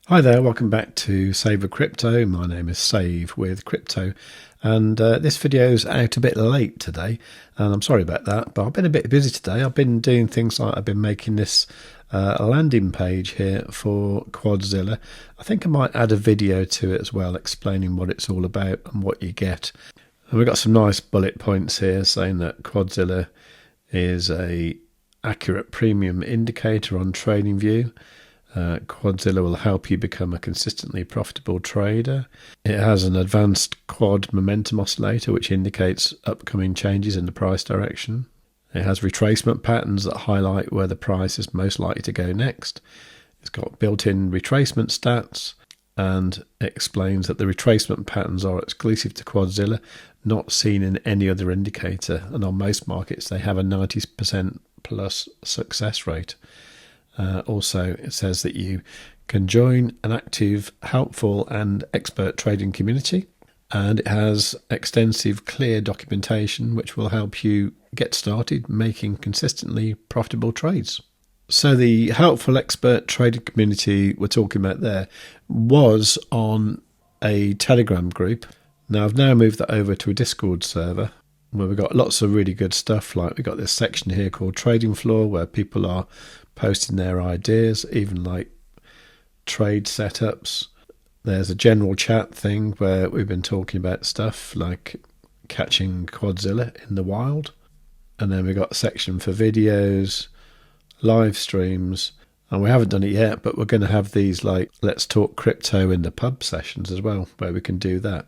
Hi there, welcome back to Save with Crypto. My name is Save with Crypto, and this video's out a bit late today, and I'm sorry about that, but I've been a bit busy today. I've been doing things like I've been making this landing page here for Quadzilla. I think I might add a video to it as well, explaining what it's all about and what you get. And we've got some nice bullet points here saying that Quadzilla is a accurate premium indicator on TradingView. Quadzilla will help you become a consistently profitable trader. It has an advanced quad momentum oscillator which indicates upcoming changes in the price direction. It has retracement patterns that highlight where the price is most likely to go next. It's got built-in retracement stats, and it explains that the retracement patterns are exclusive to Quadzilla, not seen in any other indicator, and on most markets they have a 90% plus success rate. Also, it says that you can join an active, helpful and expert trading community, and it has extensive, clear documentation which will help you get started making consistently profitable trades. So the helpful expert trading community we're talking about there was on a Telegram group. Now I've moved that over to a Discord server where we've got lots of really good stuff. Like we've got this section here called Trading Floor where people are posting their ideas, even like trade setups. There's a general chat thing where we've been talking about stuff like catching Quadzilla in the wild. And then we've got a section for videos, live streams, and we haven't done it yet, but we're going to have these like Let's Talk Crypto in the pub sessions as well, where we can do that.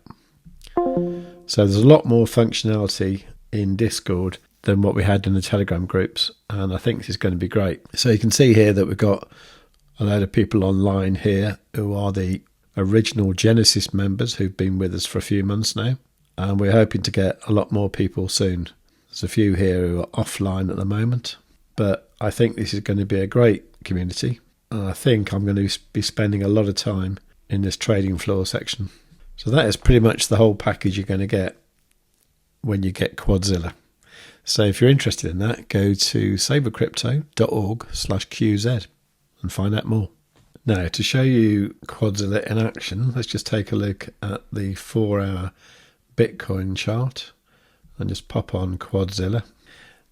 So there's a lot more functionality in Discord than what we had in the Telegram groups, and I think this is going to be great. So you can see here that we've got a load of people online here who are the original Genesis members who've been with us for a few months now, and we're hoping to get a lot more people soon. There's a few here who are offline at the moment, but I think this is going to be a great community, and I think I'm going to be spending a lot of time in this trading floor section. So that is pretty much the whole package you're going to get when you get Quadzilla. So if you're interested in that, go to savewithcrypto.org/QZ and find out more. Now, to show you Quadzilla in action, let's just take a look at the 4-hour Bitcoin chart and just pop on Quadzilla.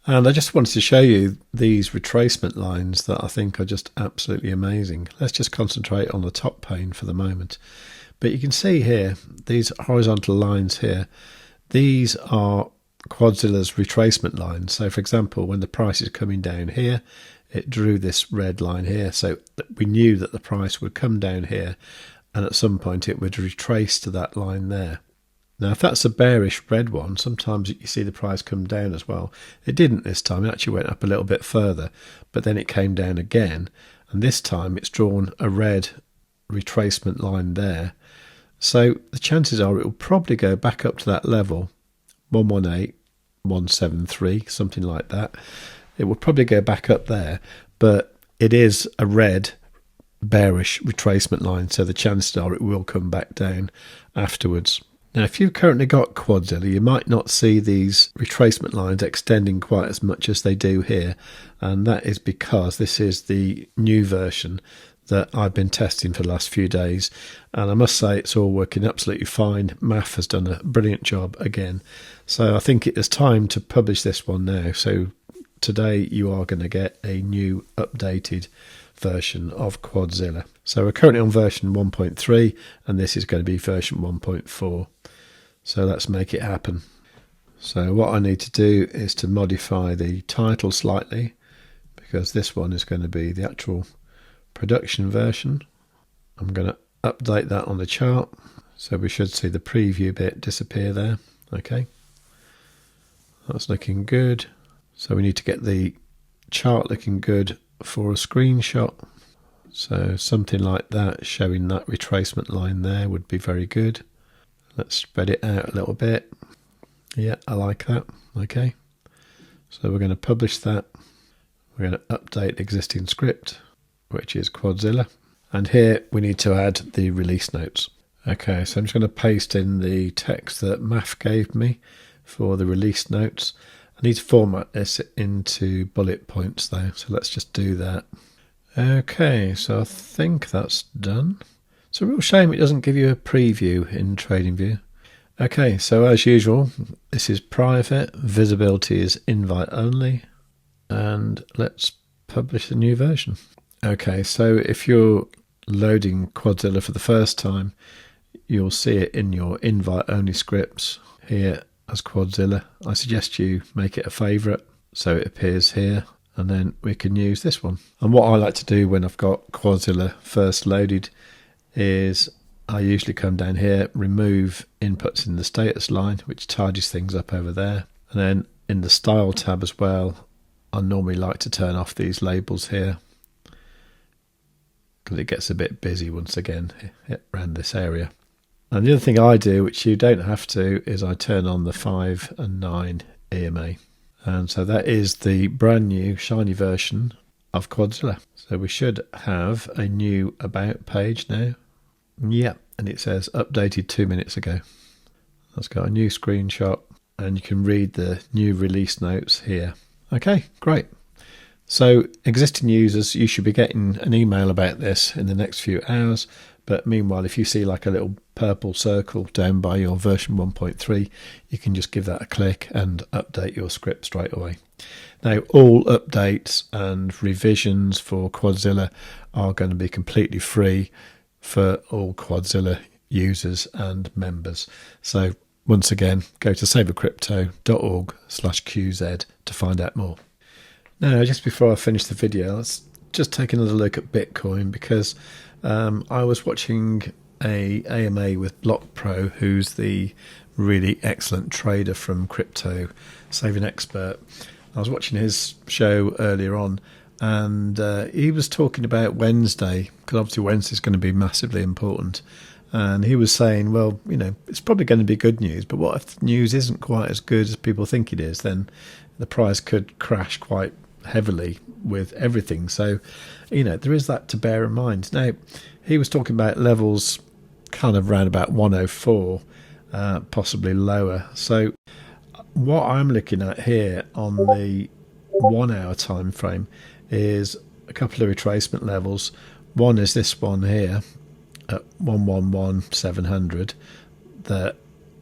And I just wanted to show you these retracement lines that I think are just absolutely amazing. Let's just concentrate on the top pane for the moment. But you can see here, these horizontal lines here, these are Quadzilla's retracement lines. So for example, when the price is coming down here, it drew this red line here. So we knew that the price would come down here and at some point it would retrace to that line there. Now if that's a bearish red one, sometimes you see the price come down as well. It didn't this time, it actually went up a little bit further, but then it came down again, and this time it's drawn a red retracement line there. So the chances are it will probably go back up to that level, 118.173, something like that. It will probably go back up there, but it is a red bearish retracement line, so the chances are it will come back down afterwards. Now, if you've currently got Quadzilla, you might not see these retracement lines extending quite as much as they do here, and that is because this is the new version that I've been testing for the last few days, and I must say it's all working absolutely fine. Math has done a brilliant job again, so I think it is time to publish this one now. So today you are going to get a new updated version of Quadzilla. So we're currently on version 1.3 and this is going to be version 1.4. So let's make it happen. So what I need to do is to modify the title slightly, because this one is going to be the actual production version. I'm going to update that on the chart, so we should see the preview bit disappear there. Okay, that's looking good. So we need to get the chart looking good for a screenshot. So something like that, showing that retracement line there, would be very good. Let's spread it out a little bit. Yeah, I like that. Okay, so we're going to publish that. We're going to update the existing script, which is Quadzilla, and here we need to add the release notes. Okay, so I'm just going to paste in the text that Math gave me for the release notes. I need to format this into bullet points though, so let's just do that. Okay, so I think that's done. It's a real shame it doesn't give you a preview in TradingView. Okay, so as usual, this is private, visibility is invite only, and let's publish a new version. Okay, so if you're loading Quadzilla for the first time, you'll see it in your invite only scripts here as Quadzilla. I suggest you make it a favorite so it appears here, and then we can use this one. And what I like to do when I've got Quadzilla first loaded is I usually come down here, remove inputs in the status line, which tidies things up over there. And then in the style tab as well, I normally like to turn off these labels here because it gets a bit busy once again around this area. And the other thing I do, which you don't have to, is I turn on the 5 and 9 EMA. And so that is the brand new shiny version of Quadzilla. So we should have a new about page now. Yep, and it says updated 2 minutes ago. That's got a new screenshot, and you can read the new release notes here. Okay, great. So existing users, you should be getting an email about this in the next few hours. But meanwhile, if you see like a little purple circle down by your version 1.3, you can just give that a click and update your script straight away. Now, all updates and revisions for Quadzilla are going to be completely free for all Quadzilla users and members. So once again, go to savewith.crypto.org/QZ to find out more. Now, just before I finish the video, let's just take another look at Bitcoin, because I was watching a AMA with Block Pro, who's the really excellent trader from Crypto, Saving Expert. I was watching his show earlier on, and he was talking about Wednesday, because obviously Wednesday is going to be massively important. And he was saying, well, you know, it's probably going to be good news, but what if the news isn't quite as good as people think it is? Then the price could crash quite heavily with everything. So, you know, there is that to bear in mind. Now, he was talking about levels kind of around about 104, possibly lower. So what I'm looking at here on the 1 hour time frame is a couple of retracement levels. One is this one here at 111,700 that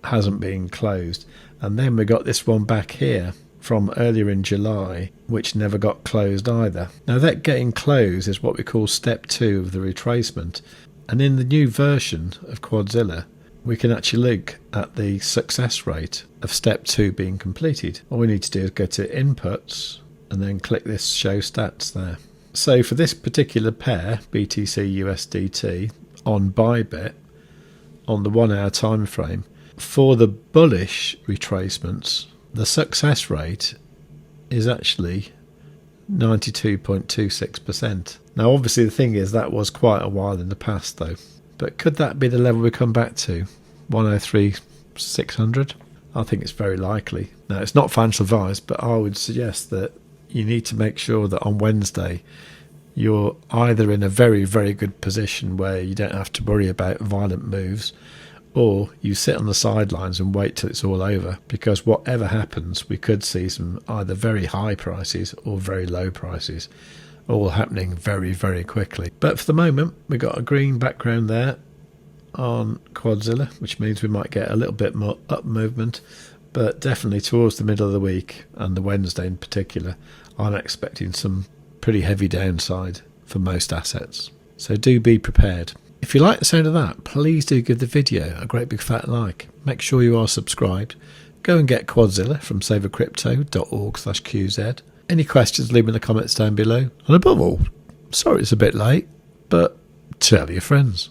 hasn't been closed, and then we got this one back here from earlier in July, which never got closed either. Now, that getting closed is what we call step 2 of the retracement. And in the new version of Quadzilla, we can actually look at the success rate of step 2 being completed. All we need to do is go to inputs and then click this show stats there. So for this particular pair, BTC USDT on Bybit, on the 1 hour time frame, for the bullish retracements, the success rate is actually 92.26%. Now, obviously, the thing is that was quite a while in the past, though. But could that be the level we come back to? 103,600? I think it's very likely. Now, it's not financial advice, but I would suggest that you need to make sure that on Wednesday you're either in a very, very good position where you don't have to worry about violent moves, or you sit on the sidelines and wait till it's all over, because whatever happens, we could see some either very high prices or very low prices, all happening very, very quickly. But for the moment, we've got a green background there on Quadzilla, which means we might get a little bit more up movement, but definitely towards the middle of the week, and the Wednesday in particular, I'm expecting some pretty heavy downside for most assets. So do be prepared. If you like the sound of that, please do give the video a great big fat like. Make sure you are subscribed. Go and get Quadzilla from savewithcrypto.org/QZ. Any questions, leave them in the comments down below. And above all, sorry it's a bit late, but tell your friends.